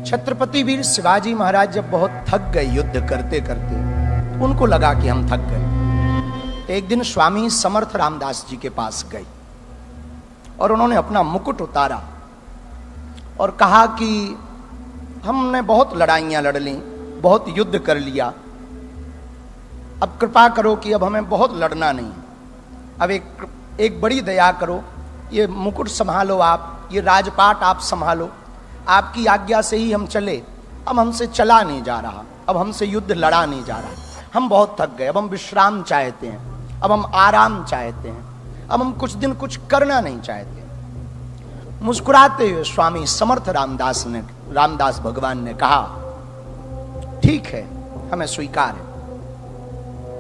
छत्रपति वीर शिवाजी महाराज जब बहुत थक गए युद्ध करते करते, तो उनको लगा कि हम थक गए। तो एक दिन स्वामी समर्थ रामदास जी के पास गए और उन्होंने अपना मुकुट उतारा और कहा कि हमने बहुत लड़ाइयां लड़ ली, बहुत युद्ध कर लिया, अब कृपा करो कि अब हमें बहुत लड़ना नहीं, अब एक बड़ी दया करो, ये मुकुट संभालो आप, ये राजपाट आप संभालो, आपकी आज्ञा से ही हम चले, अब हमसे चला नहीं जा रहा, अब हमसे युद्ध लड़ा नहीं जा रहा, हम बहुत थक गए, अब हम विश्राम चाहते हैं, अब हम आराम चाहते हैं, अब हम कुछ दिन कुछ करना नहीं चाहते। मुस्कुराते हुए स्वामी समर्थ रामदास भगवान ने कहा, ठीक है, हमें स्वीकार है,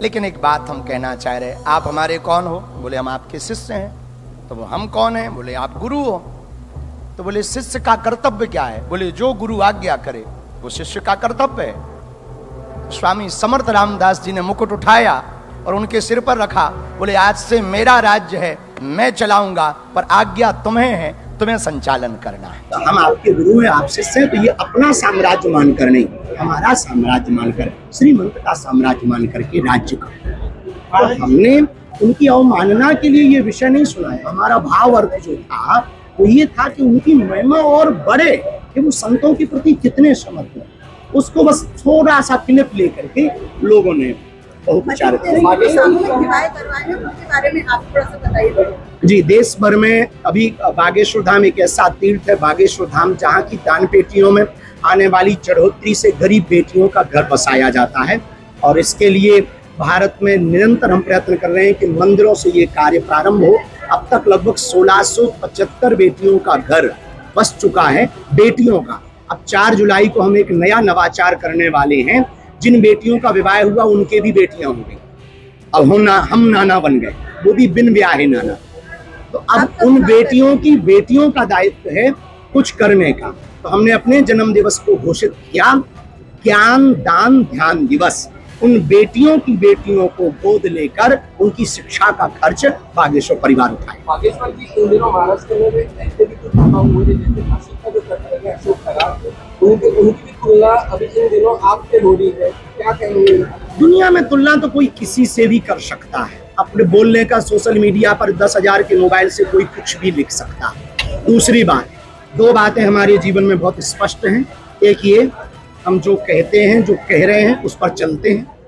लेकिन एक बात हम कहना चाह रहे, आप हमारे कौन हो? बोले हम आपके शिष्य हैं। तो हम कौन हैं? बोले आप गुरु हो। तो बोले शिष्य का कर्तव्य क्या है? बोले जो गुरु आज्ञा करे वो शिष्य का कर्तव्य है। स्वामी समर्थ रामदास जी ने मुकुट उठाया और उनके सिर पर रखा, बोले आज से मेरा राज्य है, मैं चलाऊंगा, पर आज्ञा तुम्हें है, तुम्हें संचालन करना है। तो हम आपके गुरु हैं, आप शिष्य हैं, तो ये अपना साम्राज्य मानकर नहीं, हमारा साम्राज्य मानकर, श्रीमंत का साम्राज्य मानकर के राज्य का। तो हमने उनकी अवमानना के लिए ये विषय नहीं सुनाया। हमारा भाव अर्थ जो था वो ये था कि उनकी महिमा और बढ़े कि वो संतों के प्रति कितने समर्पित, उसको बस थोड़ा सा क्लिप लेकर के लोगों ने बहुत विचार किया। जी, देश भर में अभी बागेश्वर धाम एक ऐसा तीर्थ है, बागेश्वर धाम, जहाँ की दान पेटियों में आने वाली चढ़ोतरी से गरीब बेटियों का घर बसाया जाता है। और इसके लिए भारत में निरंतर हम प्रयत्न कर रहे हैं कि मंदिरों से ये कार्य प्रारंभ हो। अब तक लगभग 1675 बेटियों का घर बस चुका है, बेटियों का। अब 4 जुलाई को हम एक नया नवाचार करने वाले हैं, जिन बेटियों का विवाह हुआ उनके भी बेटियां होंगी। अब हम नाना बन गए, वो भी बिन ब्याहे नाना। तो अब उन बेटियों का दायित्व है कुछ करने का। तो हमने अपने जन्म दिवस को घोषित किया ज्ञान दान ध्यान दिवस। उन बेटियों को गोद लेकर उनकी शिक्षा का खर्च बागेश्वर परिवार उठाए। बागेश्वर जी इन दिनों महाराष्ट्र में ऐसे भी कुछ हुआ हुए जैसे फांसी का जो कत्ल है अशोक खराब, उनकी भी तुलना अभी इन दिनों आपसे हो रही है, क्या कहेंगे? दुनिया में तुलना तो कोई किसी से भी कर सकता है। अपने बोलने का सोशल मीडिया पर 10,000 के मोबाइल से कोई कुछ भी लिख सकता है। दूसरी बात, 2 बातें हमारे जीवन में बहुत स्पष्ट हैं। एक ये, हम जो कहते हैं, जो कह रहे हैं, उस पर चलते हैं।